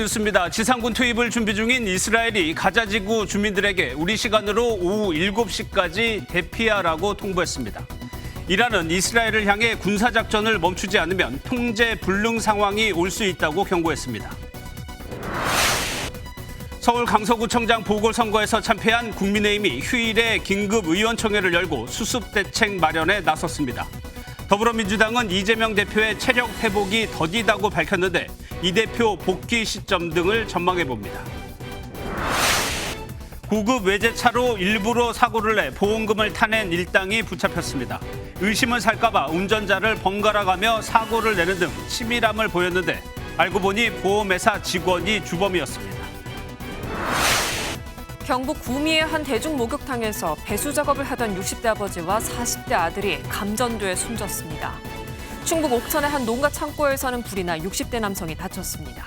뉴스입니다. 지상군 투입을 준비 중인 이스라엘이 가자 지구 주민들에게 우리 시간으로 오후 7시까지 대피하라고 통보했습니다. 이란은 이스라엘을 향해 군사작전을 멈추지 않으면 통제 불능 상황이 올 수 있다고 경고했습니다. 서울 강서구청장 보궐선거에서 참패한 국민의힘이 휴일에 긴급 의원총회를 열고 수습 대책 마련에 나섰습니다. 더불어민주당은 이재명 대표의 체력 회복이 더디다고 밝혔는데 이 대표 복귀 시점 등을 전망해봅니다. 고급 외제차로 일부러 사고를 내 보험금을 타낸 일당이 붙잡혔습니다. 의심을 살까봐 운전자를 번갈아가며 사고를 내는 등 치밀함을 보였는데 알고 보니 보험회사 직원이 주범이었습니다. 경북 구미의 한 대중 목욕탕에서 배수 작업을 하던 60대 아버지와 40대 아들이 감전돼 숨졌습니다. 충북 옥천의 한 농가 창고에서는 불이 나 60대 남성이 다쳤습니다.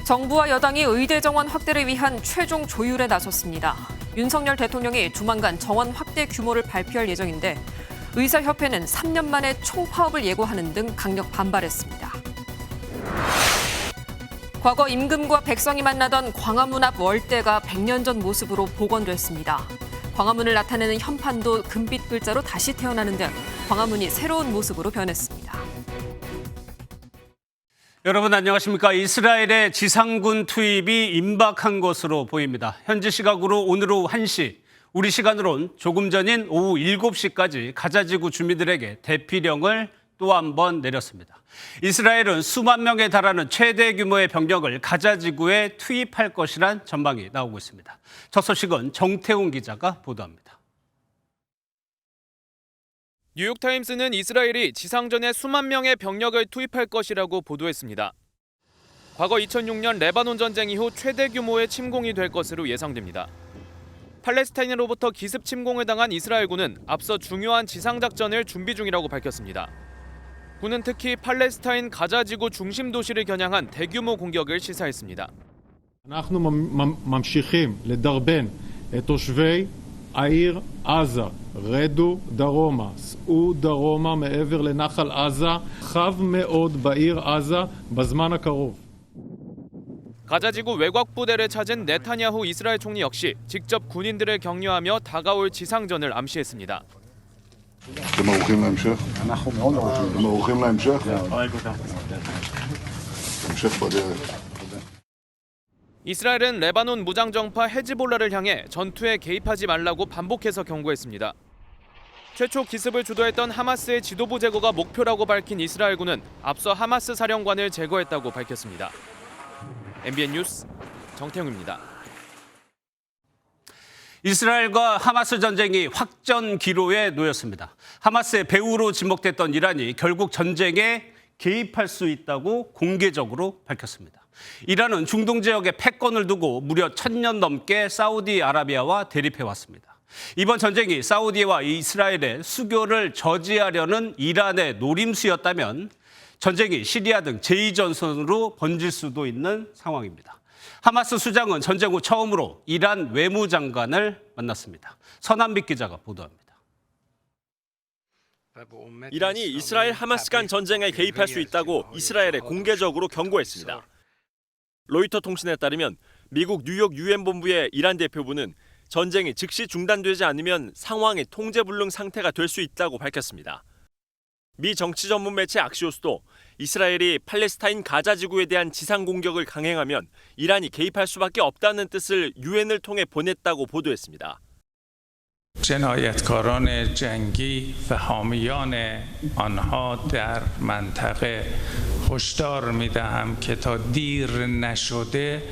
정부와 여당이 의대 정원 확대를 위한 최종 조율에 나섰습니다. 윤석열 대통령이 조만간 정원 확대 규모를 발표할 예정인데 의사협회는 3년 만에 총파업을 예고하는 등 강력 반발했습니다. 과거 임금과 백성이 만나던 광화문 앞 월대가 100년 전 모습으로 복원됐습니다. 광화문을 나타내는 현판도 금빛 글자로 다시 태어나는 등 광화문이 새로운 모습으로 변했습니다. 여러분 안녕하십니까. 이스라엘의 지상군 투입이 임박한 것으로 보입니다. 현지 시각으로 오늘 오후 1시, 우리 시간으론 조금 전인 오후 7시까지 가자지구 주민들에게 대피령을 또 한 번 내렸습니다. 이스라엘은 수만 명에 달하는 최대 규모의 병력을 가자지구에 투입할 것이란 전망이 나오고 있습니다. 첫 소식은 정태웅 기자가 보도합니다. 뉴욕타임스는 이스라엘이 지상전에 수만 명의 병력을 투입할 것이라고 보도했습니다. 과거 2006년 레바논 전쟁 이후 최대 규모의 침공이 될 것으로 예상됩니다. 팔레스타인으로부터 기습 침공을 당한 이스라엘군은 앞서 중요한 지상작전을 준비 중이라고 밝혔습니다. 군은 특히 팔레스타인 가자지구 중심 도시를 겨냥한 대규모 공격을 시사했습니다. אנחנו ממשיכים לדרבן את תושבי העיר עזה, רדו דרומה, סעו דרומה מעבר לנחל עזה, חב מאוד בעיר עזה בזמן הקרוב. 가자지구 외곽 부대를 찾은 네타냐후 이스라엘 총리 역시 직접 군인들을 격려하며 다가올 지상전을 암시했습니다. אתם ערוכים להמשך? אנחנו מאוד ערוכים. אתם ערוכים להמשך? המשך בדרך. 이스라엘은 레바논 무장정파 헤즈볼라를 향해 전투에 개입하지 말라고 반복해서 경고했습니다. 최초 기습을 주도했던 하마스의 지도부 제거가 목표라고 밝힌 이스라엘군은 앞서 하마스 사령관을 제거했다고 밝혔습니다. MBN 뉴스 정태웅입니다. 이스라엘과 하마스 전쟁이 확전 기로에 놓였습니다. 하마스의 배후로 지목됐던 이란이 결국 전쟁에 개입할 수 있다고 공개적으로 밝혔습니다. 이란은 중동 지역에 패권을 두고 무려 1000년 넘게 사우디아라비아와 대립해왔습니다. 이번 전쟁이 사우디와 이스라엘의 수교를 저지하려는 이란의 노림수였다면 전쟁이 시리아 등 제2전선으로 번질 수도 있는 상황입니다. 하마스 수장은 전쟁 후 처음으로 이란 외무장관을 만났습니다. 서남빛 기자가 보도합니다. 이란이 이스라엘 하마스 간 전쟁에 개입할 수 있다고 이스라엘에 공개적으로 경고했습니다. 로이터 통신에 따르면 미국 뉴욕 유엔 본부의 이란 대표부는 전쟁이 즉시 중단되지 않으면 상황이 통제불능 상태가 될 수 있다고 밝혔습니다. 미 정치 전문 매체 악시오스도 이스라엘이 팔레스타인 가자 지구에 대한 지상 공격을 강행하면 이란이 개입할 수밖에 없다는 뜻을 유엔을 통해 보냈다고 보도했습니다. جنایتکاران جنگی و حامیان آنها در منطقه هشدار می‌دهم که تا دیر نشده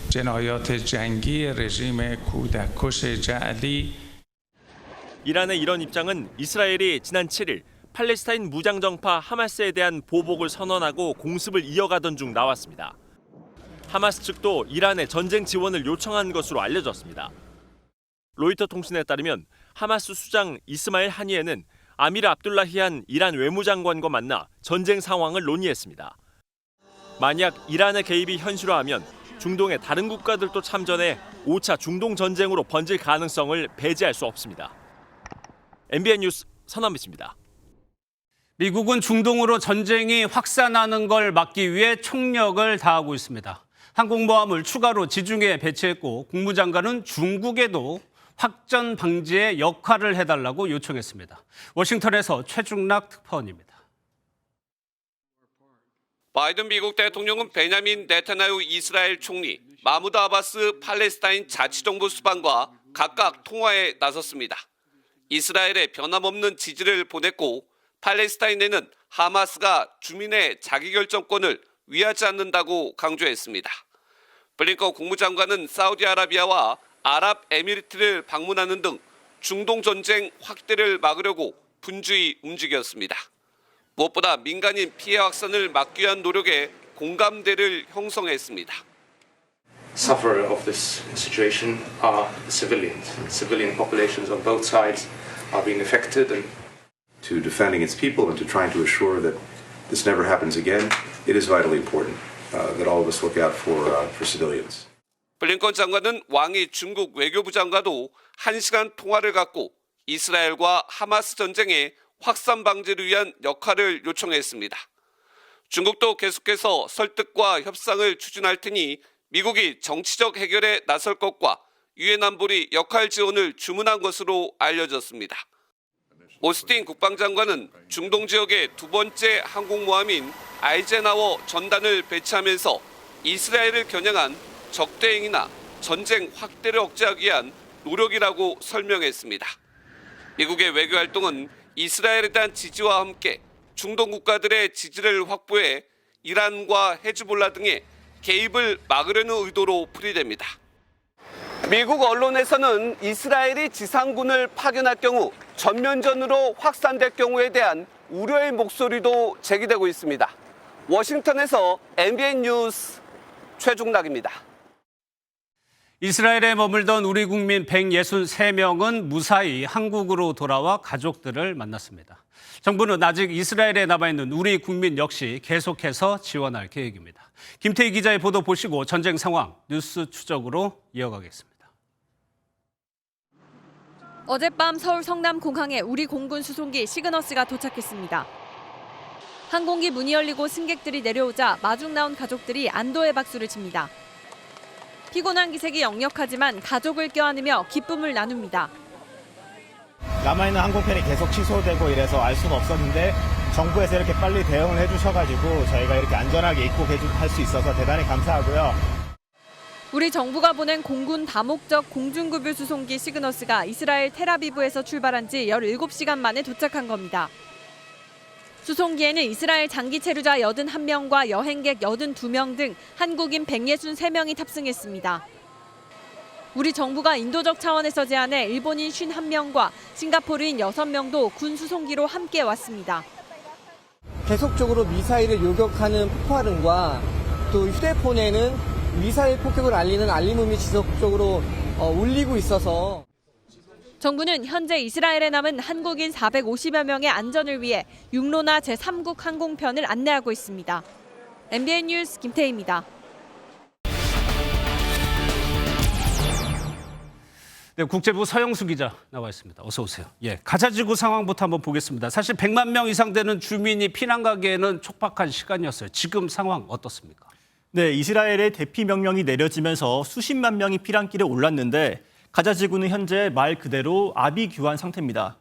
جنایات جنگی رژیم کودککش جعلی 이란의 이런 입장은 이스라엘이 지난 7일 팔레스타인 무장정파 하마스에 대한 보복을 선언하고 공습을 이어가던 중 나왔습니다. 하마스 측도 이란의 전쟁 지원을 요청한 것으로 알려졌습니다. 로이터 통신에 따르면 하마스 수장 이스마일 하니에는 아미르 압둘라히안 이란 외무장관과 만나 전쟁 상황을 논의했습니다. 만약 이란의 개입이 현실화하면 중동의 다른 국가들도 참전해 5차 중동 전쟁으로 번질 가능성을 배제할 수 없습니다. MBN 뉴스 서남빛입니다. 미국은 중동으로 전쟁이 확산하는 걸 막기 위해 총력을 다하고 있습니다. 항공모함을 추가로 지중해에 배치했고 국무장관은 중국에도 확전 방지에 역할을 해달라고 요청했습니다. 워싱턴에서 최중락 특파원입니다. 바이든 미국 대통령은 베냐민 네타냐후 이스라엘 총리, 마무드 아바스 팔레스타인 자치정부 수반과 각각 통화에 나섰습니다. 이스라엘에 변함없는 지지를 보냈고 팔레스타인에는 하마스가 주민의 자기결정권을 위하지 않는다고 강조했습니다. 블링컨 국무장관은 사우디아라비아와 아랍에미리트를 방문하는 등 중동 전쟁 확대를 막으려고 분주히 움직였습니다. 무엇보다 민간인 피해 확산을 막기 위한 노력에 공감대를 형성했습니다. Sufferer of this situation are civilians. Civilian populations on both sides are being affected. And to defending its people and to trying to assure that this never happens again, it is vitally important that all of us look out for civilians. 블링컨 장관은 왕이 중국 외교부 장과도 1시간 통화를 갖고 이스라엘과 하마스 전쟁의 확산 방지를 위한 역할을 요청했습니다. 중국도 계속해서 설득과 협상을 추진할 테니 미국이 정치적 해결에 나설 것과 유엔 안보리 역할 지원을 주문한 것으로 알려졌습니다. 오스틴 국방장관은 중동 지역의 두 번째 항공모함인 아이젠하워 전단을 배치하면서 이스라엘을 겨냥한 적대행위나 전쟁 확대를 억제하기 위한 노력이라고 설명했습니다. 미국의 외교활동은 이스라엘에 대한 지지와 함께 중동 국가들의 지지를 확보해 이란과 헤즈볼라 등의 개입을 막으려는 의도로 풀이됩니다. 미국 언론에서는 이스라엘이 지상군을 파견할 경우 전면전으로 확산될 경우에 대한 우려의 목소리도 제기되고 있습니다. 워싱턴에서 MBN 뉴스 최중락입니다. 이스라엘에 머물던 우리 국민 163명은 무사히 한국으로 돌아와 가족들을 만났습니다. 정부는 아직 이스라엘에 남아있는 우리 국민 역시 계속해서 지원할 계획입니다. 김태희 기자의 보도 보시고 전쟁 상황 뉴스 추적으로 이어가겠습니다. 어젯밤 서울 성남공항에 우리 공군 수송기 시그너스가 도착했습니다. 항공기 문이 열리고 승객들이 내려오자 마중 나온 가족들이 안도의 박수를 칩니다. 피곤한 기색이 역력하지만 가족을 껴안으며 기쁨을 나눕니다. 남아있는 항공편이 계속 취소되고 이래서 알 수는 없었는데 정부에서 이렇게 빨리 대응을 해주셔가지고 저희가 이렇게 안전하게 입국할 수 있어서 대단히 감사하고요. 우리 정부가 보낸 공군 다목적 공중급유 수송기 시그너스가 이스라엘 텔아비브에서 출발한 지 17시간 만에 도착한 겁니다. 수송기에는 이스라엘 장기 체류자 81명과 여행객 82명 등 한국인 163명이 탑승했습니다. 우리 정부가 인도적 차원에서 제안해 일본인 51명과 싱가포르인 6명도 군 수송기로 함께 왔습니다. 계속적으로 미사일을 요격하는 폭발음과 또 휴대폰에는 미사일 폭격을 알리는 알림음이 지속적으로 울리고 있어서 정부는 현재 이스라엘에 남은 한국인 450여 명의 안전을 위해 육로나 제3국 항공편을 안내하고 있습니다. MBN 뉴스 김태희입니다. 네, 국제부 서영수 기자 나와 있습니다. 어서 오세요. 예, 가자지구 상황부터 한번 보겠습니다. 사실 100만 명 이상 되는 주민이 피난 가기에는 촉박한 시간이었어요. 지금 상황 어떻습니까? 네, 이스라엘의 대피 명령이 내려지면서 수십만 명이 피난길에 올랐는데 가자지구는 현재 말 그대로 아비규환 상태입니다.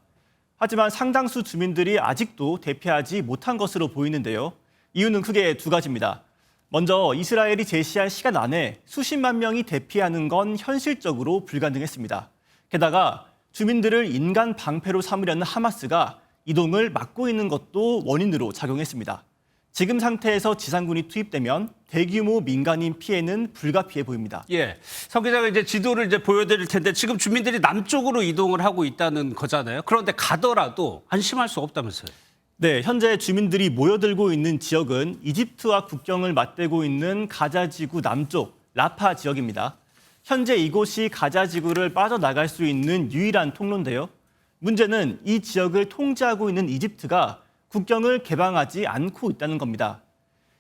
하지만 상당수 주민들이 아직도 대피하지 못한 것으로 보이는데요. 이유는 크게 두 가지입니다. 먼저 이스라엘이 제시한 시간 안에 수십만 명이 대피하는 건 현실적으로 불가능했습니다. 게다가 주민들을 인간 방패로 삼으려는 하마스가 이동을 막고 있는 것도 원인으로 작용했습니다. 지금 상태에서 지상군이 투입되면 대규모 민간인 피해는 불가피해 보입니다. 예, 성 기자가 이제 지도를 이제 보여드릴 텐데 지금 주민들이 남쪽으로 이동을 하고 있다는 거잖아요. 그런데 가더라도 안심할 수 없다면서요? 네, 현재 주민들이 모여들고 있는 지역은 이집트와 국경을 맞대고 있는 가자지구 남쪽 라파 지역입니다. 현재 이곳이 가자지구를 빠져나갈 수 있는 유일한 통로인데요. 문제는 이 지역을 통제하고 있는 이집트가 국경을 개방하지 않고 있다는 겁니다.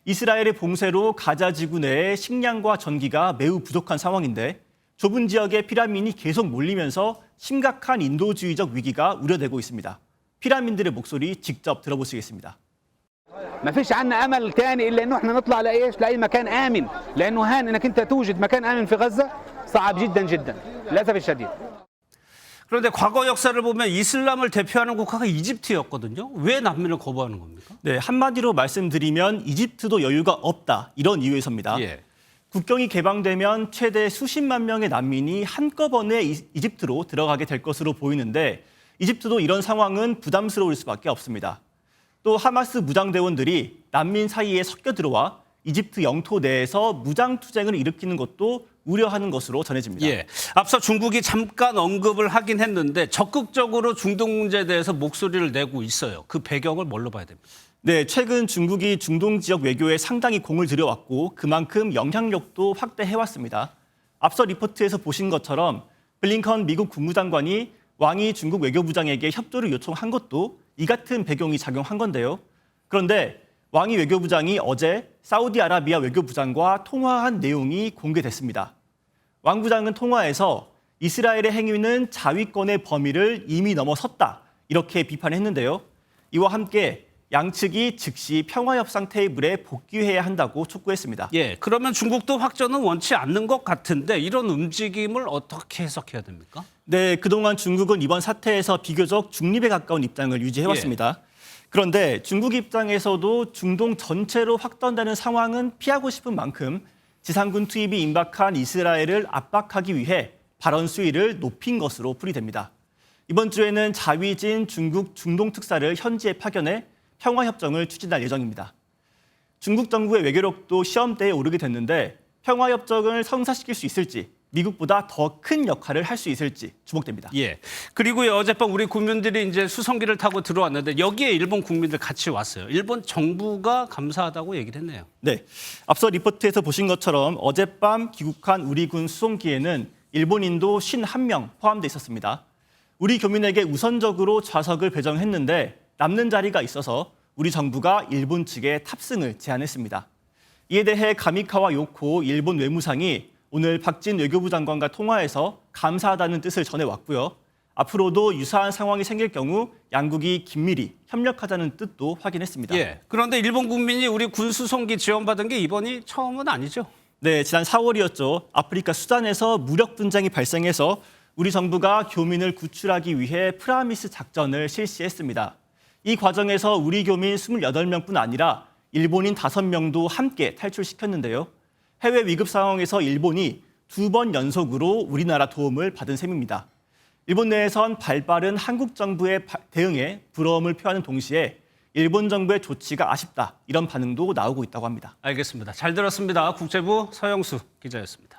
이스라엘의 봉쇄로 가자지구 내에 식량과 전기가 매우 부족한 상황인데 좁은 지역에 피난민이 계속 몰리면서 심각한 인도주의적 위기가 우려되고 있습니다. 피난민들의 목소리 직접 들어보시겠습니다. ما فيش عنا امل تاني الا انه احنا نطلع لاي مكان امن لانه هان انك انت توجد مكان امن في غزه صعب جدا جدا للاسف الشديد. 그런데 과거 역사를 보면 이슬람을 대표하는 국가가 이집트였거든요. 왜 난민을 거부하는 겁니까? 네, 한마디로 말씀드리면 이집트도 여유가 없다. 이런 이유에서입니다. 예. 국경이 개방되면 최대 수십만 명의 난민이 한꺼번에 이집트로 들어가게 될 것으로 보이는데 이집트도 이런 상황은 부담스러울 수밖에 없습니다. 또 하마스 무장대원들이 난민 사이에 섞여 들어와 이집트 영토 내에서 무장투쟁을 일으키는 것도 우려하는 것으로 전해집니다. 예, 앞서 중국이 잠깐 언급을 하긴 했는데 적극적으로 중동 문제에 대해서 목소리를 내고 있어요. 그 배경을 뭘로 봐야 됩니까? 네, 최근 중국이 중동 지역 외교에 상당히 공을 들여왔고 그만큼 영향력도 확대해왔습니다. 앞서 리포트에서 보신 것처럼 블링컨 미국 국무장관이 왕이 중국 외교부장에게 협조를 요청한 것도 이 같은 배경이 작용한 건데요. 그런데 왕이 외교부장이 어제 사우디아라비아 외교부장과 통화한 내용이 공개됐습니다. 왕 부장은 통화에서 이스라엘의 행위는 자위권의 범위를 이미 넘어섰다 이렇게 비판했는데요. 이와 함께 양측이 즉시 평화협상 테이블에 복귀해야 한다고 촉구했습니다. 예, 그러면 중국도 확전은 원치 않는 것 같은데 이런 움직임을 어떻게 해석해야 됩니까? 네, 그동안 중국은 이번 사태에서 비교적 중립에 가까운 입장을 유지해왔습니다. 그런데 중국 입장에서도 중동 전체로 확전되는 상황은 피하고 싶은 만큼 지상군 투입이 임박한 이스라엘을 압박하기 위해 발언 수위를 높인 것으로 풀이됩니다. 이번 주에는 자위진 중국 중동특사를 현지에 파견해 평화협정을 추진할 예정입니다. 중국 정부의 외교력도 시험대에 오르게 됐는데 평화협정을 성사시킬 수 있을지 미국보다 더 큰 역할을 할 수 있을지 주목됩니다. 예. 그리고 어젯밤 우리 국민들이 이제 수송기를 타고 들어왔는데 여기에 일본 국민들 같이 왔어요. 일본 정부가 감사하다고 얘기를 했네요. 네. 앞서 리포트에서 보신 것처럼 어젯밤 귀국한 우리 군 수송기에는 일본인도 51명 포함돼 있었습니다. 우리 교민에게 우선적으로 좌석을 배정했는데 남는 자리가 있어서 우리 정부가 일본 측에 탑승을 제안했습니다. 이에 대해 가미카와 요코 일본 외무상이 오늘 박진 외교부 장관과 통화해서 감사하다는 뜻을 전해왔고요. 앞으로도 유사한 상황이 생길 경우 양국이 긴밀히 협력하자는 뜻도 확인했습니다. 예. 그런데 일본 국민이 우리 군 수송기 지원받은 게 이번이 처음은 아니죠? 네, 지난 4월이었죠. 아프리카 수단에서 무력 분쟁이 발생해서 우리 정부가 교민을 구출하기 위해 프라미스 작전을 실시했습니다. 이 과정에서 우리 교민 28명뿐 아니라 일본인 5명도 함께 탈출시켰는데요. 해외 위급 상황에서 일본이 2번 연속으로 우리나라 도움을 받은 셈입니다. 일본 내에선 발빠른 한국 정부의 대응에 부러움을 표하는 동시에 일본 정부의 조치가 아쉽다 이런 반응도 나오고 있다고 합니다. 알겠습니다. 잘 들었습니다. 국제부 서영수 기자였습니다.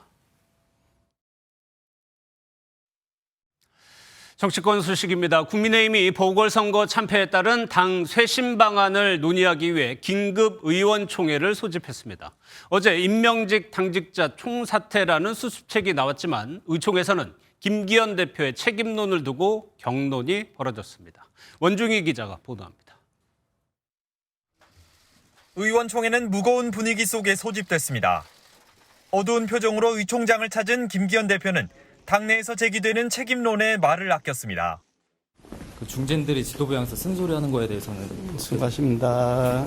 정치권 소식입니다. 국민의힘이 보궐선거 참패에 따른 당 쇄신 방안을 논의하기 위해 긴급 의원총회를 소집했습니다. 어제 임명직 당직자 총사퇴라는 수습책이 나왔지만 의총에서는 김기현 대표의 책임론을 두고 격론이 벌어졌습니다. 원중희 기자가 보도합니다. 의원총회는 무거운 분위기 속에 소집됐습니다. 어두운 표정으로 의총장을 찾은 김기현 대표는 당내에서 제기되는 책임론에 말을 아꼈습니다. 그 중진들이 지도부 향해서 쓴소리하는 거에 대해서는 수고하십니다.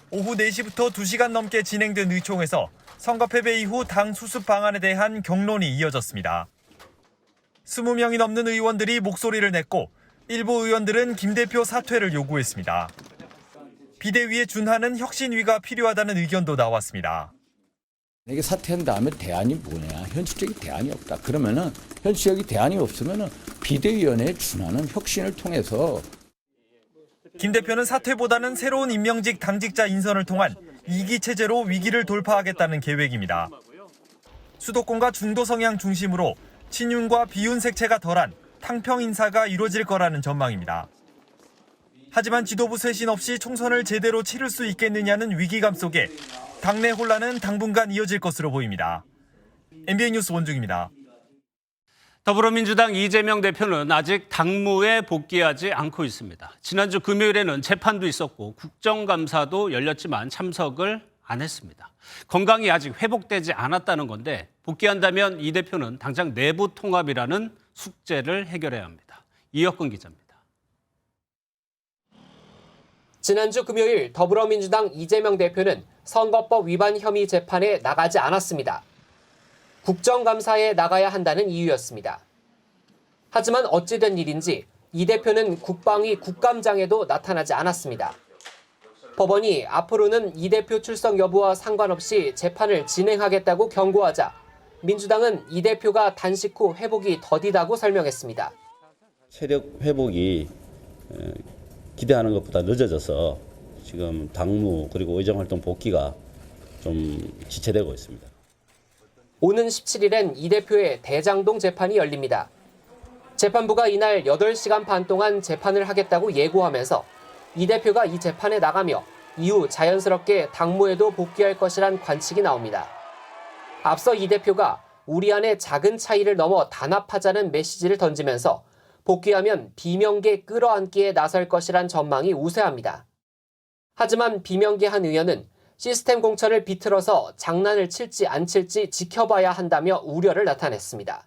오후 4시부터 2시간 넘게 진행된 의총에서 선거 패배 이후 당 수습 방안에 대한 격론이 이어졌습니다. 20명이 넘는 의원들이 목소리를 냈고 일부 의원들은 김 대표 사퇴를 요구했습니다. 비대위에 준하는 혁신위가 필요하다는 의견도 나왔습니다. 이게 사퇴한 다음에 대안이 뭐냐? 현실적인 대안이 없다. 그러면은 현실적인 대안이 없으면은 비대위원회에 준하는 혁신을 통해서 김 대표는 사퇴보다는 새로운 임명직 당직자 인선을 통한 2기 체제로 위기를 돌파하겠다는 계획입니다. 수도권과 중도 성향 중심으로 친윤과 비윤 색채가 덜한 탕평 인사가 이루어질 거라는 전망입니다. 하지만 지도부 쇄신 없이 총선을 제대로 치를 수 있겠느냐는 위기감 속에 당내 혼란은 당분간 이어질 것으로 보입니다. MBN 뉴스 원중입니다. 더불어민주당 이재명 대표는 아직 당무에 복귀하지 않고 있습니다. 지난주 금요일에는 재판도 있었고 국정감사도 열렸지만 참석을 안 했습니다. 건강이 아직 회복되지 않았다는 건데 복귀한다면 이 대표는 당장 내부 통합이라는 숙제를 해결해야 합니다. 이혁근 기자입니다. 지난주 금요일 더불어민주당 이재명 대표는 선거법 위반 혐의 재판에 나가지 않았습니다. 국정감사에 나가야 한다는 이유였습니다. 하지만 어찌된 일인지 이 대표는 국방위 국감장에도 나타나지 않았습니다. 법원이 앞으로는 이 대표 출석 여부와 상관없이 재판을 진행하겠다고 경고하자 민주당은 이 대표가 단식 후 회복이 더디다고 설명했습니다. 체력 회복이 기대하는 것보다 늦어져서 지금 당무 그리고 의정활동 복귀가 좀 지체되고 있습니다. 오는 17일엔 이 대표의 대장동 재판이 열립니다. 재판부가 이날 8시간 반 동안 재판을 하겠다고 예고하면서 이 대표가 이 재판에 나가며 이후 자연스럽게 당무에도 복귀할 것이란 관측이 나옵니다. 앞서 이 대표가 우리 안의 작은 차이를 넘어 단합하자는 메시지를 던지면서 복귀하면 비명계 끌어안기에 나설 것이란 전망이 우세합니다. 하지만 비명계 한 의원은 시스템 공천을 비틀어서 장난을 칠지 안 칠지 지켜봐야 한다며 우려를 나타냈습니다.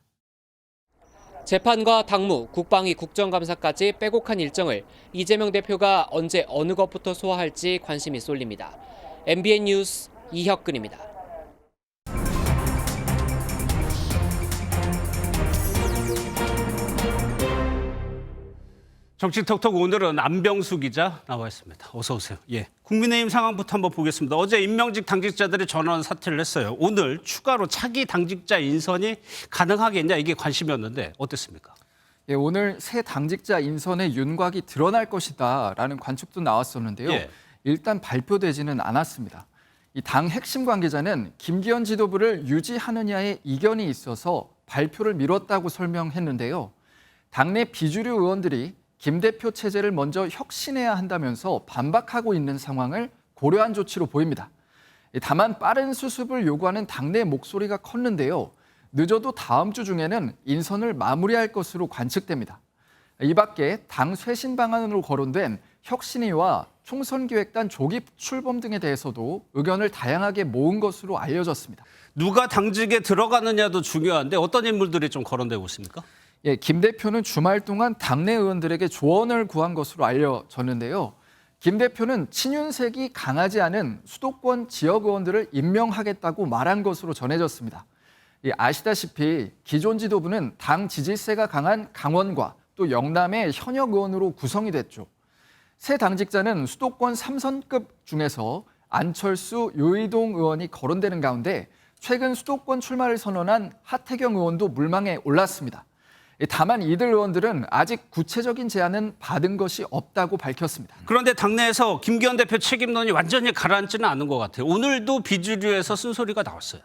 재판과 당무, 국방위 국정감사까지 빼곡한 일정을 이재명 대표가 언제 어느 것부터 소화할지 관심이 쏠립니다. MBN 뉴스 이혁근입니다. 정치톡톡 오늘은 안병수 기자 나와 있습니다. 어서 오세요. 예, 국민의힘 상황부터 한번 보겠습니다. 어제 임명직 당직자들이 전원 사퇴를 했어요. 오늘 추가로 차기 당직자 인선이 가능하겠냐 이게 관심이었는데 어땠습니까? 예, 오늘 새 당직자 인선의 윤곽이 드러날 것이다라는 관측도 나왔었는데요. 예. 일단 발표되지는 않았습니다. 이 당 핵심 관계자는 김기현 지도부를 유지하느냐에 이견이 있어서 발표를 미뤘다고 설명했는데요. 당내 비주류 의원들이 김 대표 체제를 먼저 혁신해야 한다면서 반박하고 있는 상황을 고려한 조치로 보입니다. 다만 빠른 수습을 요구하는 당내 목소리가 컸는데요. 늦어도 다음 주 중에는 인선을 마무리할 것으로 관측됩니다. 이 밖에 당 쇄신 방안으로 거론된 혁신위와 총선기획단 조기 출범 등에 대해서도 의견을 다양하게 모은 것으로 알려졌습니다. 누가 당직에 들어가느냐도 중요한데 어떤 인물들이 좀 거론되고 있습니까? 예, 김 대표는 주말 동안 당내 의원들에게 조언을 구한 것으로 알려졌는데요. 김 대표는 친윤색이 강하지 않은 수도권 지역 의원들을 임명하겠다고 말한 것으로 전해졌습니다. 아시다시피 기존 지도부는 당 지지세가 강한 강원과 또 영남의 현역 의원으로 구성이 됐죠. 새 당직자는 수도권 3선급 중에서 안철수, 유의동 의원이 거론되는 가운데 최근 수도권 출마를 선언한 하태경 의원도 물망에 올랐습니다. 다만 이들 의원들은 아직 구체적인 제안은 받은 것이 없다고 밝혔습니다. 그런데 당내에서 김기현 대표 책임론이 완전히 가라앉지는 않은 것 같아요. 오늘도 비주류에서 쓴소리가 나왔어요.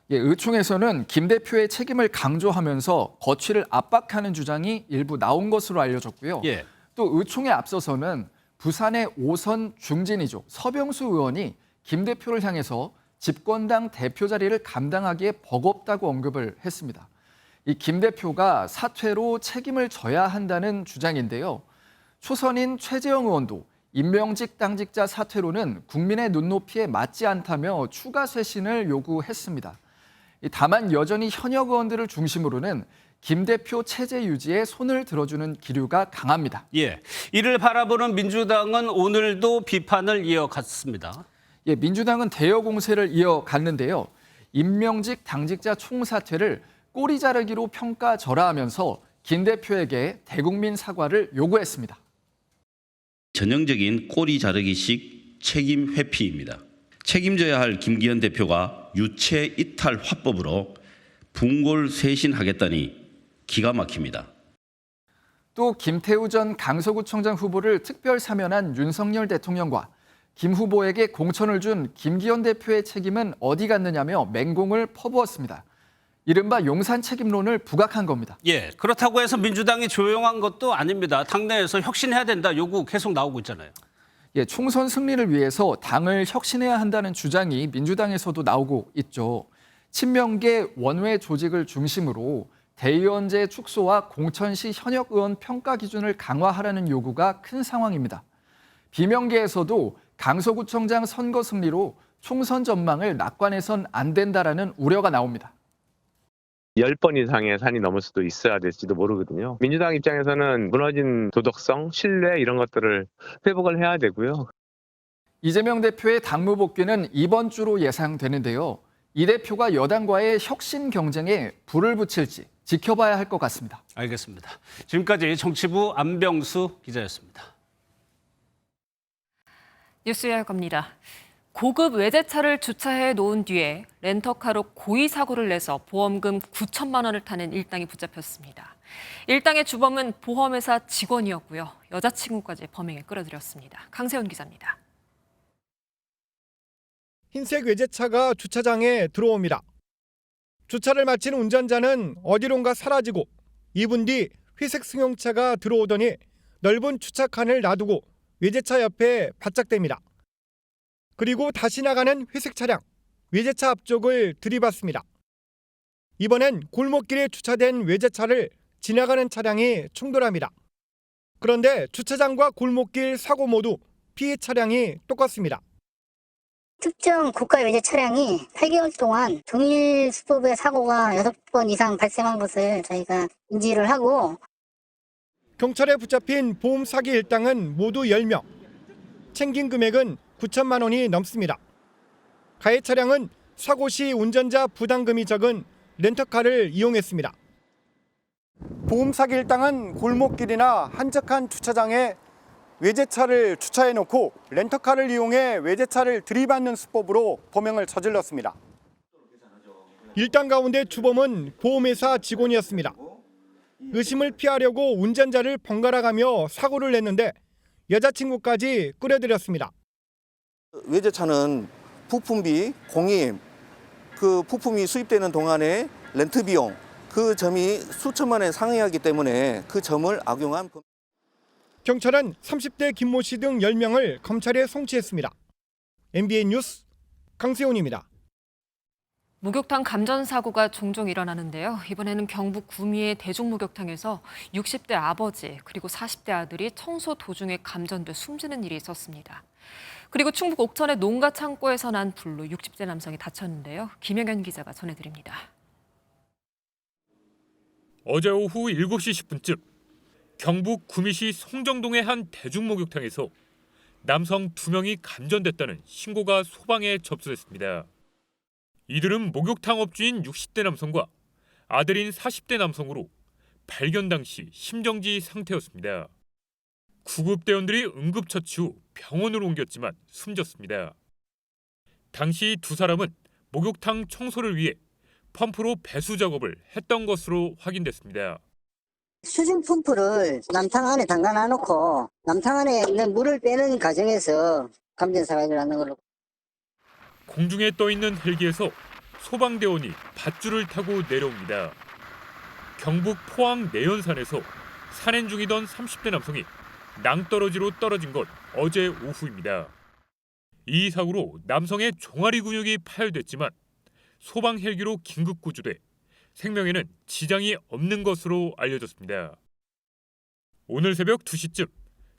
예, 의총에서는 김 대표의 책임을 강조하면서 거취를 압박하는 주장이 일부 나온 것으로 알려졌고요. 예. 또 의총에 앞서서는 부산의 5선 중진이죠. 서병수 의원이 김 대표를 향해서 집권당 대표 자리를 감당하기에 버겁다고 언급을 했습니다. 이 김 대표가 사퇴로 책임을 져야 한다는 주장인데요. 초선인 최재형 의원도 임명직 당직자 사퇴로는 국민의 눈높이에 맞지 않다며 추가 쇄신을 요구했습니다. 다만 여전히 현역 의원들을 중심으로는 김 대표 체제 유지에 손을 들어주는 기류가 강합니다. 예, 이를 바라보는 민주당은 오늘도 비판을 이어갔습니다. 예, 민주당은 대여 공세를 이어갔는데요. 임명직 당직자 총사퇴를 꼬리 자르기로 평가절하하면서 김 대표에게 대국민 사과를 요구했습니다. 전형적인 꼬리 자르기식 책임 회피입니다. 책임져야 할 김기현 대표가 유체 이탈 화법으로 분골 쇄신하겠다니 기가 막힙니다. 또 김태우 전 강서구청장 후보를 특별 사면한 윤석열 대통령과 김 후보에게 공천을 준 김기현 대표의 책임은 어디 갔느냐며 맹공을 퍼부었습니다. 이른바 용산 책임론을 부각한 겁니다. 예, 그렇다고 해서 민주당이 조용한 것도 아닙니다. 당내에서 혁신해야 된다 요구 계속 나오고 있잖아요. 예, 총선 승리를 위해서 당을 혁신해야 한다는 주장이 민주당에서도 나오고 있죠. 친명계 원외 조직을 중심으로 대의원제 축소와 공천 시 현역 의원 평가 기준을 강화하라는 요구가 큰 상황입니다. 비명계에서도 강서구청장 선거 승리로 총선 전망을 낙관해선 안 된다라는 우려가 나옵니다. 10번 이상의 산이 넘을 수도 있어야 될지도 모르거든요. 민주당 입장에서는 무너진 도덕성, 신뢰 이런 것들을 회복을 해야 되고요. 이재명 대표의 당무 복귀는 이번 주로 예상되는데요. 이 대표가 여당과의 혁신 경쟁에 불을 붙일지 지켜봐야 할 것 같습니다. 알겠습니다. 지금까지 정치부 안병수 기자였습니다. 뉴스 이어갑니다. 고급 외제차를 주차해 놓은 뒤에 렌터카로 고의 사고를 내서 보험금 9천만 원을 타는 일당이 붙잡혔습니다. 일당의 주범은 보험회사 직원이었고요. 여자친구까지 범행에 끌어들였습니다. 강세훈 기자입니다. 흰색 외제차가 주차장에 들어옵니다. 주차를 마친 운전자는 어디론가 사라지고 2분 뒤 회색 승용차가 들어오더니 넓은 주차칸을 놔두고 외제차 옆에 바짝댑니다. 그리고 다시 나가는 회색 차량, 외제차 앞쪽을 들이받습니다. 이번엔 골목길에 주차된 외제차를 지나가는 차량이 충돌합니다. 그런데 주차장과 골목길 사고 모두 피해 차량이 똑같습니다. 특정 국가 외제 차량이 8개월 동안 동일 수법의 사고가 6번 이상 발생한 것을 저희가 인지를 하고 경찰에 붙잡힌 보험 사기 일당은 모두 10명. 챙긴 금액은 9천만 원이 넘습니다. 가해 차량은 사고 시 운전자 부담금이 적은 렌터카를 이용했습니다. 보험 사기 일당은 골목길이나 한적한 주차장에 외제차를 주차해놓고 렌터카를 이용해 외제차를 들이받는 수법으로 범행을 저질렀습니다. 일당 가운데 주범은 보험회사 직원이었습니다. 의심을 피하려고 운전자를 번갈아가며 사고를 냈는데 여자친구까지 끌어들였습니다. 외제차는 부품비, 공임, 그 부품이 수입되는 동안에 렌트 비용, 그 점이 수천만 원에 상회하기 때문에 그 점을 악용한 경찰은 30대 김모 씨 등 10명을 검찰에 송치했습니다. MBN 뉴스 강세훈입니다. 목욕탕 감전 사고가 종종 일어나는데요. 이번에는 경북 구미의 대중목욕탕에서 60대 아버지 그리고 40대 아들이 청소 도중에 감전돼 숨지는 일이 있었습니다. 그리고 충북 옥천의 농가 창고에서 난 불로 60대 남성이 다쳤는데요. 김영현 기자가 전해드립니다. 어제 오후 7시 10분쯤 경북 구미시 송정동의 한 대중목욕탕에서 남성 2명이 감전됐다는 신고가 소방에 접수됐습니다. 이들은 목욕탕 업주인 60대 남성과 아들인 40대 남성으로 발견 당시 심정지 상태였습니다. 구급대원들이 응급처치 후 병원으로 옮겼지만 숨졌습니다. 당시 두 사람은 목욕탕 청소를 위해 펌프로 배수 작업을 했던 것으로 확인됐습니다. 수중 펌프를 남탕 안에 담가놔놓고 남탕 안에 있는 물을 빼는 과정에서 감전사가 일어나는 걸로. 공중에 떠 있는 헬기에서 소방대원이 밧줄을 타고 내려옵니다. 경북 포항 내연산에서 산행 중이던 30대 남성이 낭떠러지로 떨어진 건 어제 오후입니다. 이 사고로 남성의 종아리 근육이 파열됐지만 소방 헬기로 긴급 구조돼 생명에는 지장이 없는 것으로 알려졌습니다. 오늘 새벽 2시쯤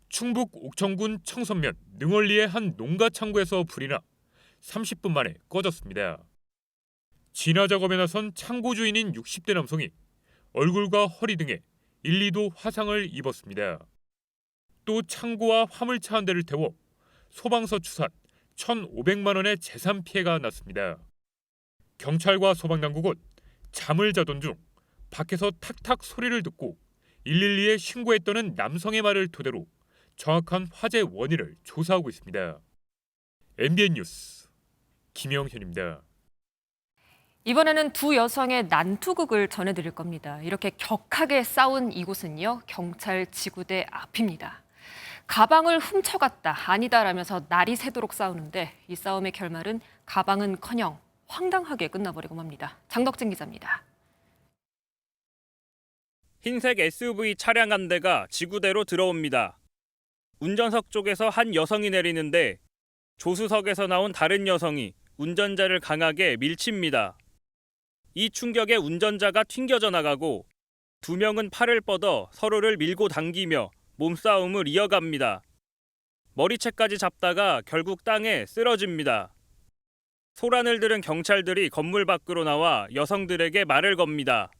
충북 옥천군 청선면 능월리의 한 농가 창고에서 불이 나 30분 만에 꺼졌습니다. 진화 작업에 나선 창고 주인인 60대 남성이 얼굴과 허리 등에 1, 2도 화상을 입었습니다. 또 창고와 화물차 한 대를 태워 소방서 추산 1,500만 원의 재산 피해가 났습니다. 경찰과 소방당국은 잠을 자던 중 밖에서 탁탁 소리를 듣고 112에 신고했다는 남성의 말을 토대로 정확한 화재 원인을 조사하고 있습니다. MBN 뉴스 김영현입니다. 이번에는 두 여성의 난투극을 전해드릴 겁니다. 이렇게 격하게 싸운 이곳은요, 경찰 지구대 앞입니다. 가방을 훔쳐갔다, 아니다라면서 날이 새도록 싸우는데 이 싸움의 결말은 가방은커녕 황당하게 끝나버리고 맙니다. 장덕진 기자입니다. 흰색 SUV 차량 한 대가 지구대로 들어옵니다. 운전석 쪽에서 한 여성이 내리는데 조수석에서 나온 다른 여성이 운전자를 강하게 밀칩니다. 이 충격에 운전자가 튕겨져 나가고 2명은 팔을 뻗어 서로를 밀고 당기며 몸싸움을 이어갑니다. 머리채까지 잡다가 결국 땅에 쓰러집니다. 소란을 들은 경찰들이 건물 밖으로 나와 여성들에게 말을 겁니다.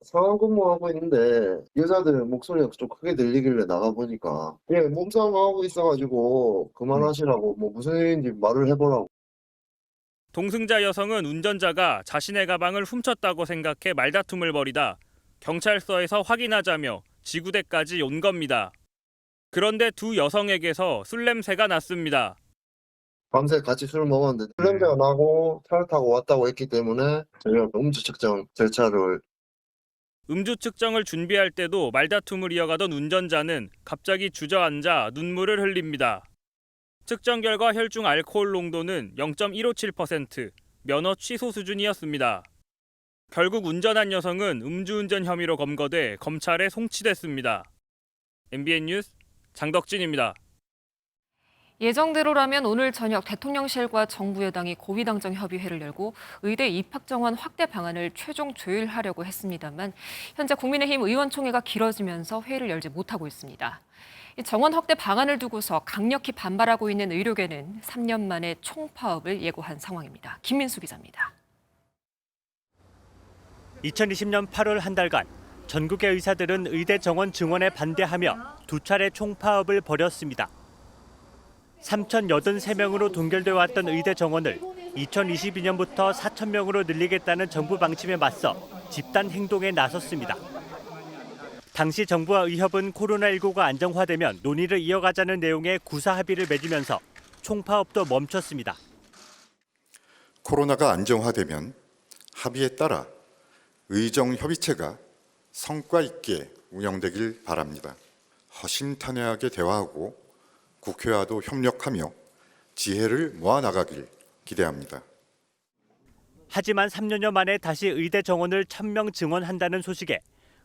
상황 근무하고 있는데 여자들 목소리가 좀 크게 들리길래 나가보니까 몸싸움 하고 있어가지고 그만하시라고 무슨 일인지 말을 해보라고. 동승자 여성은 운전자가 자신의 가방을 훔쳤다고 생각해 말다툼을 벌이다 경찰서에서 확인하자며 지구대까지 온 겁니다. 그런데 두 여성에게서 술 냄새가 났습니다. 밤새 같이 술을 먹었는데 술 냄새가 나고 차를 타고 왔다고 했기 때문에 저희가 음주 측정 절차를 음주 측정을 준비할 때도 말다툼을 이어가던 운전자는 갑자기 주저앉아 눈물을 흘립니다. 측정 결과 혈중 알코올 농도는 0.157%, 면허 취소 수준이었습니다. 결국 운전한 여성은 음주운전 혐의로 검거돼 검찰에 송치됐습니다. MBN 뉴스 장덕진입니다. 예정대로라면 오늘 저녁 대통령실과 정부 여당이 고위당정 협의회를 열고 의대 입학 정원 확대 방안을 최종 조율하려고 했습니다만 현재 국민의힘 의원총회가 길어지면서 회의를 열지 못하고 있습니다. 정원 확대 방안을 두고서 강력히 반발하고 있는 의료계는 3년 만에 총파업을 예고한 상황입니다. 김민수 기자입니다. 2020년 8월 한 달간 전국의 의사들은 의대 정원 증원에 반대하며 두 차례 총파업을 벌였습니다. 3,083명으로 동결되어 왔던 의대 정원을 2022년부터 4,000명으로 늘리겠다는 정부 방침에 맞서 집단 행동에 나섰습니다. 당시 정부와 의협은 코로나19가 안정화되면 논의를 이어가자는 내용의 구사 합의를 맺으면서 총파업도 멈췄습니다. 코로나가 안정화되면 합의에 따라 의정협의체가 성과 있게 운영되길 바랍니다. 허심탄회하게 대화하고 국회와도 협력하며 지혜를 모아나가길 기대합니다. 하지만 3년여 만에 다시 의대 정원을 1,000명 증원한다는 소식에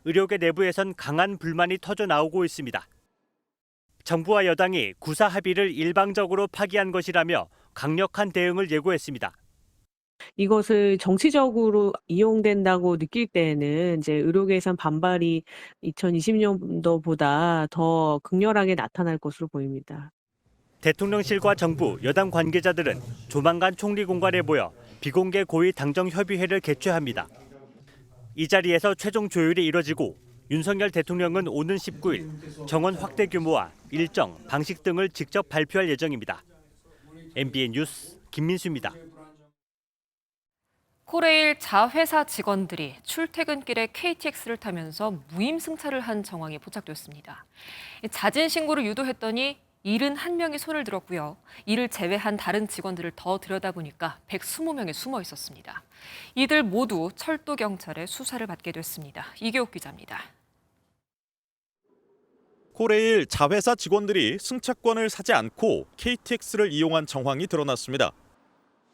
의료계 내부에선 강한 불만이 터져 나오고 있습니다. 정부와 여당이 구사 합의를 일방적으로 파기한 것이라며 강력한 대응을 예고했습니다. 이것을 정치적으로 이용된다고 느낄 때에는 이제 의료계에선 반발이 2020년도보다 더 극렬하게 나타날 것으로 보입니다. 대통령실과 정부, 여당 관계자들은 조만간 총리 공관에 모여 비공개 고위 당정 협의회를 개최합니다. 이 자리에서 최종 조율이 이뤄지고 윤석열 대통령은 오는 19일 정원 확대 규모와 일정, 방식 등을 직접 발표할 예정입니다. MBN 뉴스 김민수입니다. 코레일 자회사 직원들이 출퇴근길에 KTX를 타면서 무임승차를 한 정황이 포착됐습니다. 자진 신고를 유도했더니 71명이 손을 들었고요. 이를 제외한 다른 직원들을 더 들여다보니까 120명이 숨어 있었습니다. 이들 모두 철도경찰의 수사를 받게 됐습니다. 이교욱 기자입니다. 코레일 자회사 직원들이 승차권을 사지 않고 KTX를 이용한 정황이 드러났습니다.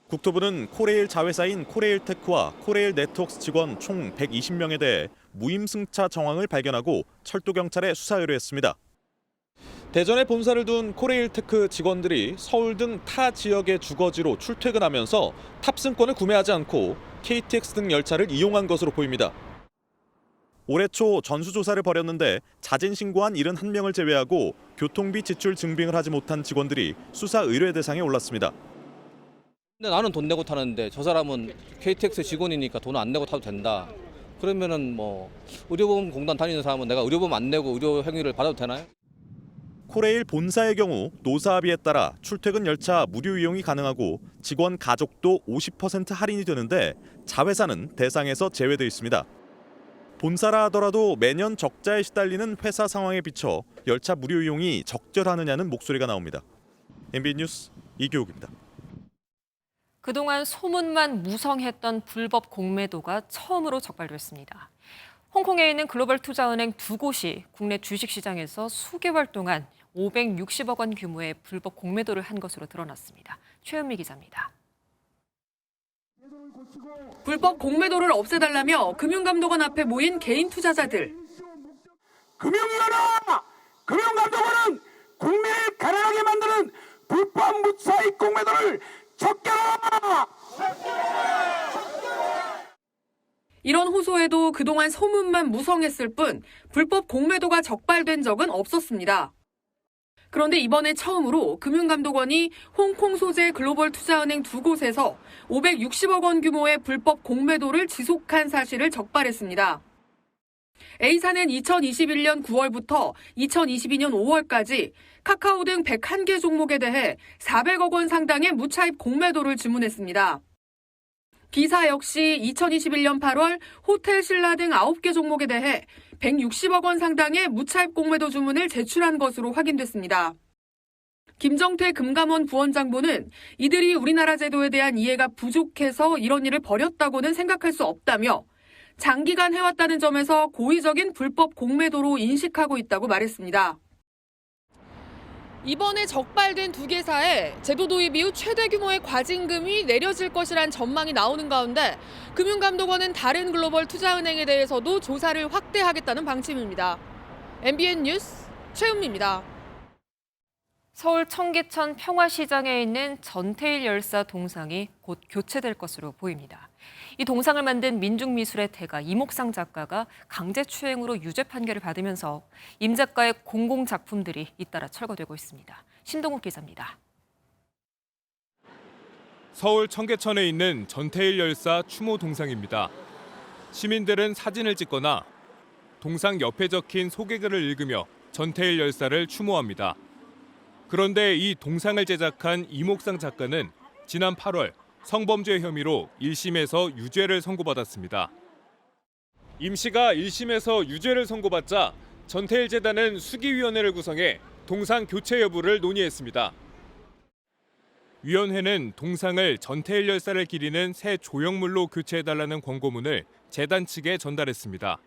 국토부는 코레일 자회사인 코레일테크와 코레일네트워크스 직원 총 120명에 대해 무임승차 정황을 발견하고 철도경찰에 수사 의뢰했습니다. 대전에 본사를 둔 코레일테크 직원들이 서울 등 타 지역의 주거지로 출퇴근하면서 탑승권을 구매하지 않고 KTX 등 열차를 이용한 것으로 보입니다. 올해 초 전수조사를 벌였는데 자진 신고한 71명을 제외하고 교통비 지출 증빙을 하지 못한 직원들이 수사 의뢰 대상에 올랐습니다. 근데 나는 돈 내고 타는데 저 사람은 KTX 직원이니까 돈 안 내고 타도 된다. 그러면은 의료보험 공단 다니는 사람은 내가 의료보험 안 내고 의료 행위를 받아도 되나요? 코레일 본사의 경우 노사 합의에 따라 출퇴근 열차 무료 이용이 가능하고 직원 가족도 50% 할인이 되는데 자회사는 대상에서 제외돼 있습니다. 본사라 하더라도 매년 적자에 시달리는 회사 상황에 비춰 열차 무료 이용이 적절하느냐는 목소리가 나옵니다. MBN 뉴스 이교욱입니다. 그동안 소문만 무성했던 불법 공매도가 처음으로 적발됐습니다. 홍콩에 있는 글로벌 투자은행 두 곳이 국내 주식시장에서 수개월 동안 560억 원 규모의 불법 공매도를 한 것으로 드러났습니다. 최은미 기자입니다. 불법 공매도를 없애달라며 금융감독원 앞에 모인 개인 투자자들. 금융위원회와 금융감독원은 국민을 가난하게 만드는 불법 무차익 공매도를 척결하라! 이런 호소에도 그동안 소문만 무성했을 뿐 불법 공매도가 적발된 적은 없었습니다. 그런데 이번에 처음으로 금융감독원이 홍콩 소재 글로벌 투자은행 두 곳에서 560억 원 규모의 불법 공매도를 지속한 사실을 적발했습니다. A사는 2021년 9월부터 2022년 5월까지 카카오 등 101개 종목에 대해 400억 원 상당의 무차입 공매도를 주문했습니다. B사 역시 2021년 8월 호텔 신라 등 9개 종목에 대해 160억 원 상당의 무차입 공매도 주문을 제출한 것으로 확인됐습니다. 김정태 금감원 부원장보는 이들이 우리나라 제도에 대한 이해가 부족해서 이런 일을 벌였다고는 생각할 수 없다며 장기간 해왔다는 점에서 고의적인 불법 공매도로 인식하고 있다고 말했습니다. 이번에 적발된 두 개사에 제도 도입 이후 최대 규모의 과징금이 내려질 것이란 전망이 나오는 가운데 금융감독원은 다른 글로벌 투자은행에 대해서도 조사를 확대하겠다는 방침입니다. MBN 뉴스 최은미입니다. 서울 청계천 평화시장에 있는 전태일 열사 동상이 곧 교체될 것으로 보입니다. 이 동상을 만든 민중미술의 대가 이목상 작가가 강제추행으로 유죄 판결을 받으면서 임 작가의 공공작품들이 잇따라 철거되고 있습니다. 신동욱 기자입니다. 서울 청계천에 있는 전태일 열사 추모 동상입니다. 시민들은 사진을 찍거나 동상 옆에 적힌 소개글을 읽으며 전태일 열사를 추모합니다. 그런데 이 동상을 제작한 이목상 작가는 지난 8월 성범죄 혐의로 1심에서 유죄를 선고받았습니다. 임 씨가 1심에서 유죄를 선고받자 전태일 재단은 수기위원회를 구성해 동상 교체 여부를 논의했습니다. 위원회는 동상을 전태일 열사를 기리는 새 조형물로 교체해달라는 권고문을 재단 측에 전달했습니다.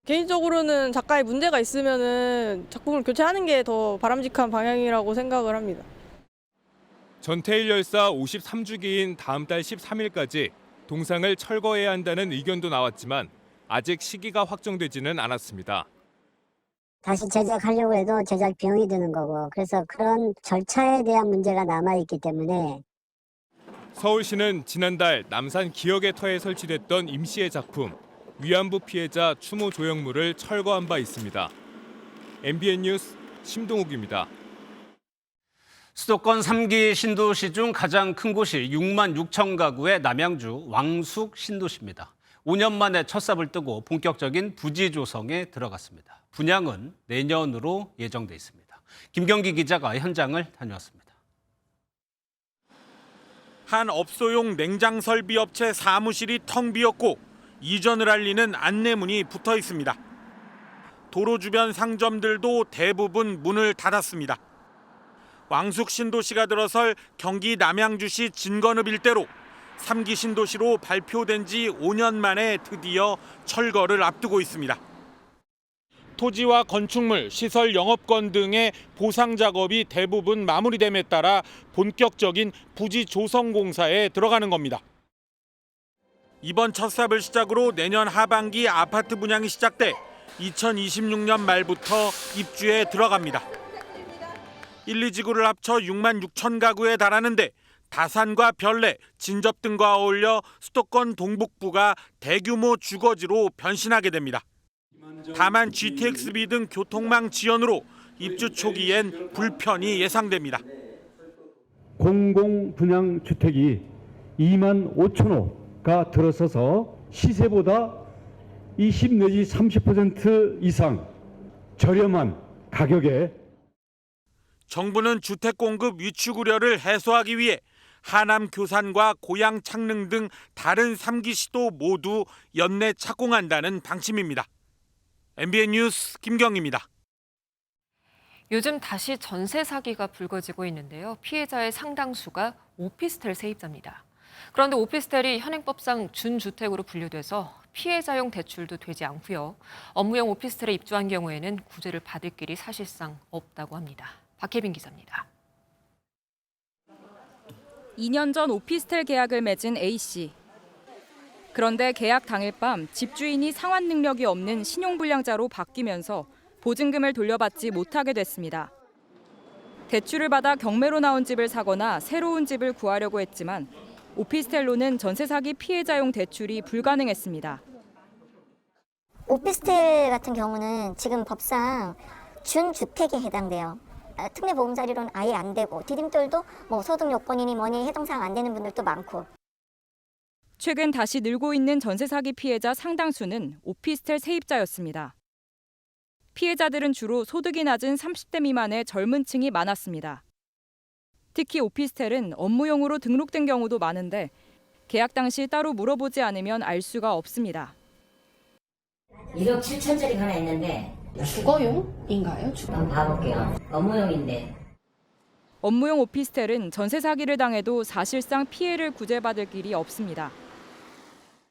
개인적으로는 작가의 문제가 있으면은 작품을 교체하는 게 더 바람직한 방향이라고 생각을 합니다. 전태일 열사 53주기인 다음 달 13일까지 동상을 철거해야 한다는 의견도 나왔지만 아직 시기가 확정되지는 않았습니다. 다시 제작하려고 해도 제작 비용이 드는 거고 그래서 그런 절차에 대한 문제가 남아있기 때문에 서울시는 지난달 남산 기억의 터에 설치됐던 임 씨의 작품 위안부 피해자 추모 조형물을 철거한 바 있습니다. MBN 뉴스 심동욱입니다. 수도권 3기 신도시 중 가장 큰 곳이 6만 6천 가구의 남양주 왕숙 신도시입니다. 5년 만에 첫 삽을 뜨고 본격적인 부지 조성에 들어갔습니다. 분양은 내년으로 예정돼 있습니다. 김경기 기자가 현장을 다녀왔습니다. 한 업소용 냉장 설비 업체 사무실이 텅 비었고 이전을 알리는 안내문이 붙어 있습니다. 도로 주변 상점들도 대부분 문을 닫았습니다. 왕숙 신도시가 들어설 경기 남양주시 진건읍 일대로 3기 신도시로 발표된 지 5년 만에 드디어 철거를 앞두고 있습니다. 토지와 건축물, 시설 영업권 등의 보상 작업이 대부분 마무리됨에 따라 본격적인 부지 조성 공사에 들어가는 겁니다. 이번 첫 삽을 시작으로 내년 하반기 아파트 분양이 시작돼 2026년 말부터 입주에 들어갑니다. 1, 2지구를 합쳐 6만 6천 가구에 달하는데 다산과 별내, 진접 등과 어울려 수도권 동북부가 대규모 주거지로 변신하게 됩니다. 다만 GTX-B 등 교통망 지연으로 입주 초기엔 불편이 예상됩니다. 공공분양주택이 2만 5천 호가 들어서서 시세보다 20 내지 30% 이상 저렴한 가격에 정부는 주택 공급 위축 우려를 해소하기 위해 하남 교산과 고양 창릉 등 다른 3기 시도 모두 연내 착공한다는 방침입니다. MBN 뉴스 김경희입니다. 요즘 다시 전세 사기가 불거지고 있는데요. 피해자의 상당수가 오피스텔 세입자입니다. 그런데 오피스텔이 현행법상 준주택으로 분류돼서 피해자용 대출도 되지 않고요. 업무용 오피스텔에 입주한 경우에는 구제를 받을 길이 사실상 없다고 합니다. 박혜빈 기자입니다. 2년 전 오피스텔 계약을 맺은 A씨. 그런데 계약 당일 밤 집주인이 상환 능력이 없는 신용불량자로 바뀌면서 보증금을 돌려받지 못하게 됐습니다. 대출을 받아 경매로 나온 집을 사거나 새로운 집을 구하려고 했지만 오피스텔로는 전세 사기 피해자용 대출이 불가능했습니다. 오피스텔 같은 경우는 지금 법상 준주택에 해당돼요. 특례보험 자리로는 아예 안 되고 디딤돌도 뭐 소득 요건이니 뭐니 해동사항 안 되는 분들도 많고. 최근 다시 늘고 있는 전세 사기 피해자 상당수는 오피스텔 세입자였습니다. 피해자들은 주로 소득이 낮은 30대 미만의 젊은 층이 많았습니다. 특히 오피스텔은 업무용으로 등록된 경우도 많은데 계약 당시 따로 물어보지 않으면 알 수가 없습니다. 1억 7천짜리가 하나 있는데 주거용인가요? 한번 봐볼게요. 업무용인데. 업무용 오피스텔은 전세 사기를 당해도 사실상 피해를 구제받을 길이 없습니다.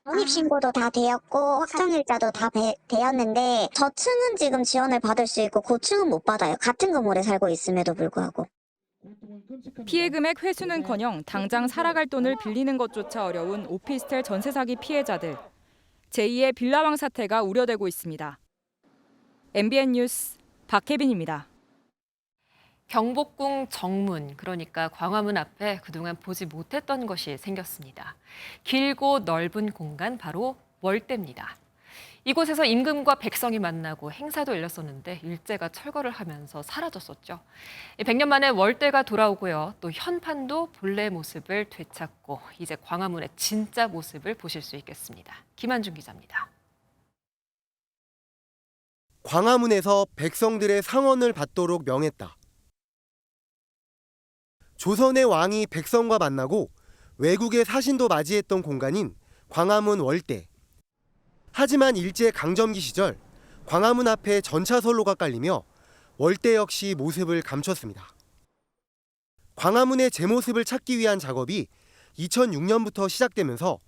전입신고도 다 되었고 확정일자도 다 되었는데 저층은 지금 지원을 받을 수 있고 고층은 못 받아요. 같은 건물에 살고 있음에도 불구하고. 피해 금액 회수는커녕 당장 살아갈 돈을 빌리는 것조차 어려운 오피스텔 전세 사기 피해자들. 제2의 빌라왕 사태가 우려되고 있습니다. MBN 뉴스 박혜빈입니다. 경복궁 정문, 그러니까 광화문 앞에 그동안 보지 못했던 것이 생겼습니다. 길고 넓은 공간, 바로 월대입니다. 이곳에서 임금과 백성이 만나고 행사도 열렸었는데 일제가 철거를 하면서 사라졌었죠. 100년 만에 월대가 돌아오고요. 또 현판도 본래 모습을 되찾고 이제 광화문의 진짜 모습을 보실 수 있겠습니다. 김한준 기자입니다. 광화문에서 백성들의 상언을 받도록 명했다. 조선의 왕이 백성과 만나고 외국의 사신도 맞이했던 공간인 광화문 월대. 하지만 일제 강점기 시절 광화문 앞에 전차선로가 깔리며 월대 역시 모습을 감췄습니다. 광화문의 제 모습을 찾기 위한 작업이 2006년부터 시작되면서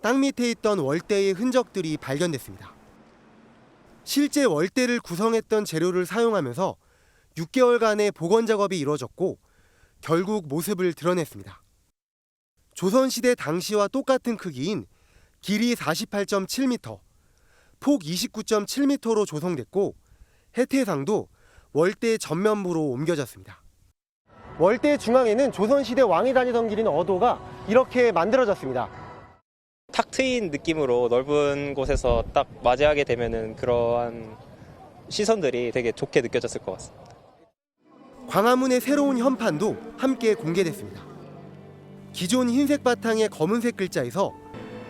땅 밑에 있던 월대의 흔적들이 발견됐습니다. 실제 월대를 구성했던 재료를 사용하면서 6개월간의 복원 작업이 이루어졌고 결국 모습을 드러냈습니다. 조선시대 당시와 똑같은 크기인 길이 48.7m, 폭 29.7m로 조성됐고 해태상도 월대 전면부로 옮겨졌습니다. 월대 중앙에는 조선시대 왕이 다니던 길인 어도가 이렇게 만들어졌습니다. 탁 트인 느낌으로 넓은 곳에서 딱 맞이하게 되면은 그러한 시선들이 되게 좋게 느껴졌을 것 같습니다. 광화문의 새로운 현판도 함께 공개됐습니다. 기존 흰색 바탕의 검은색 글자에서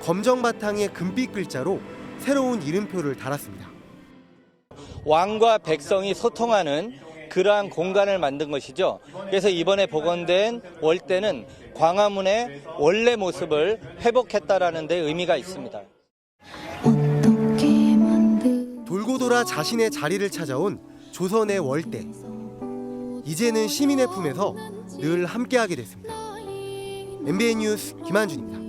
검정 바탕의 금빛 글자로 새로운 이름표를 달았습니다. 왕과 백성이 소통하는 그러한 공간을 만든 것이죠. 그래서 이번에 복원된 월대는 광화문의 원래 모습을 회복했다라는 데 의미가 있습니다. 돌고 돌아 자신의 자리를 찾아온 조선의 월대. 이제는 시민의 품에서 늘 함께하게 됐습니다. MBN 뉴스 김한준입니다.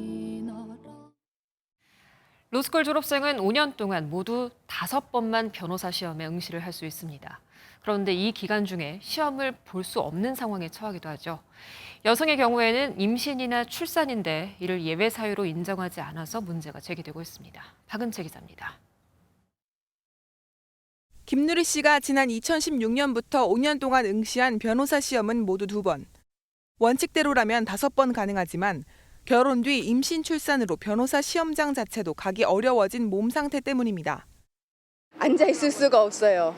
로스쿨 졸업생은 5년 동안 모두 5번만 변호사 시험에 응시를 할 수 있습니다. 그런데 이 기간 중에 시험을 볼 수 없는 상황에 처하기도 하죠. 여성의 경우에는 임신이나 출산인데 이를 예외 사유로 인정하지 않아서 문제가 제기되고 있습니다. 박은채 기자입니다. 김누리 씨가 지난 2016년부터 5년 동안 응시한 변호사 시험은 모두 2번. 원칙대로라면 5번 가능하지만 결혼 뒤 임신 출산으로 변호사 시험장 자체도 가기 어려워진 몸 상태 때문입니다. 앉아 있을 수가 없어요.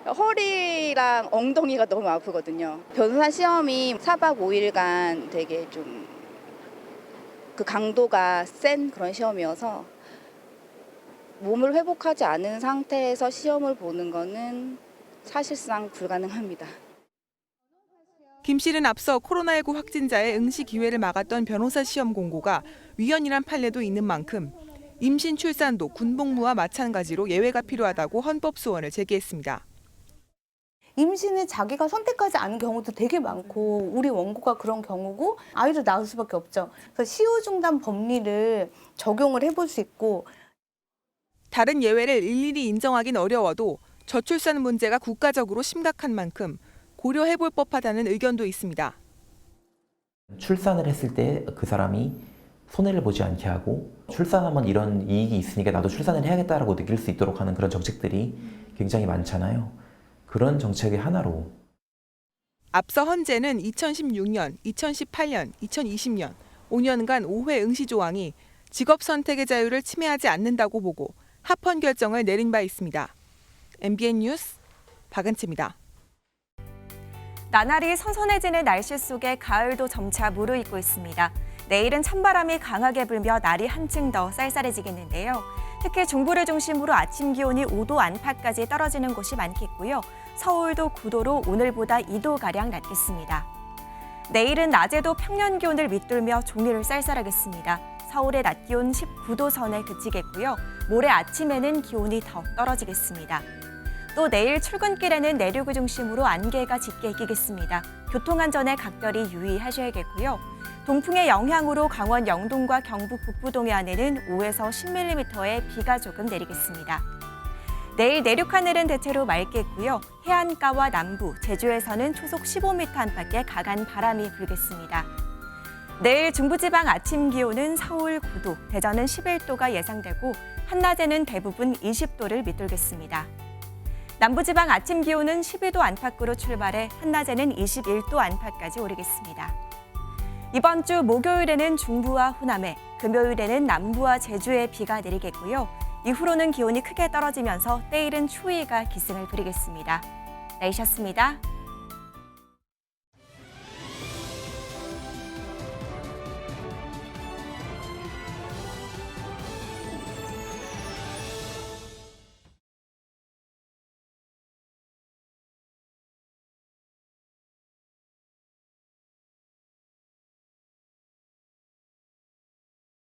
허리랑 엉덩이가 너무 아프거든요. 변호사 시험이 4박 5일간 되게 좀 그 강도가 센 그런 시험이어서 몸을 회복하지 않은 상태에서 시험을 보는 거는 사실상 불가능합니다. 김 씨는 앞서 코로나19 확진자의 응시 기회를 막았던 변호사 시험 공고가 위헌이란 판례도 있는 만큼 임신 출산도 군복무와 마찬가지로 예외가 필요하다고 헌법 소원을 제기했습니다. 임신을 자기가 선택하지 않은 경우도 되게 많고 우리 원고가 그런 경우고 아이를 낳을 수밖에 없죠. 그래서 시효중단 법리를 적용을 해볼 수 있고 다른 예외를 일일이 인정하긴 어려워도 저출산 문제가 국가적으로 심각한 만큼 고려해볼 법하다는 의견도 있습니다. 출산을 했을 때 그 사람이 손해를 보지 않게 하고 출산하면 이런 이익이 있으니까 나도 출산을 해야겠다라고 느낄 수 있도록 하는 그런 정책들이 굉장히 많잖아요. 그런 정책의 하나로. 앞서 헌재는 2016년, 2018년, 2020년 5년간 5회 응시 조항이 직업 선택의 자유를 침해하지 않는다고 보고 합헌 결정을 내린 바 있습니다. MBN 뉴스 박은채입니다. 나날이 선선해지는 날씨 속에 가을도 점차 무르익고 있습니다. 내일은 찬바람이 강하게 불며 날이 한층 더 쌀쌀해지겠는데요. 특히 중부를 중심으로 아침 기온이 5도 안팎까지 떨어지는 곳이 많겠고요. 서울도 9도로 오늘보다 2도가량 낮겠습니다. 내일은 낮에도 평년 기온을 밑돌며 종일 쌀쌀하겠습니다. 서울의 낮 기온 19도 선에 그치겠고요. 모레 아침에는 기온이 더 떨어지겠습니다. 또 내일 출근길에는 내륙을 중심으로 안개가 짙게 끼겠습니다. 교통안전에 각별히 유의하셔야겠고요. 동풍의 영향으로 강원 영동과 경북 북부 동해안에는 5에서 10mm의 비가 조금 내리겠습니다. 내일 내륙 하늘은 대체로 맑겠고요. 해안가와 남부, 제주에서는 초속 15m 안팎의 강한 바람이 불겠습니다. 내일 중부지방 아침 기온은 서울 9도, 대전은 11도가 예상되고 한낮에는 대부분 20도를 밑돌겠습니다. 남부지방 아침 기온은 12도 안팎으로 출발해 한낮에는 21도 안팎까지 오르겠습니다. 이번 주 목요일에는 중부와 호남에, 금요일에는 남부와 제주에 비가 내리겠고요. 이후로는 기온이 크게 떨어지면서 때이른 추위가 기승을 부리겠습니다. 날씨였습니다.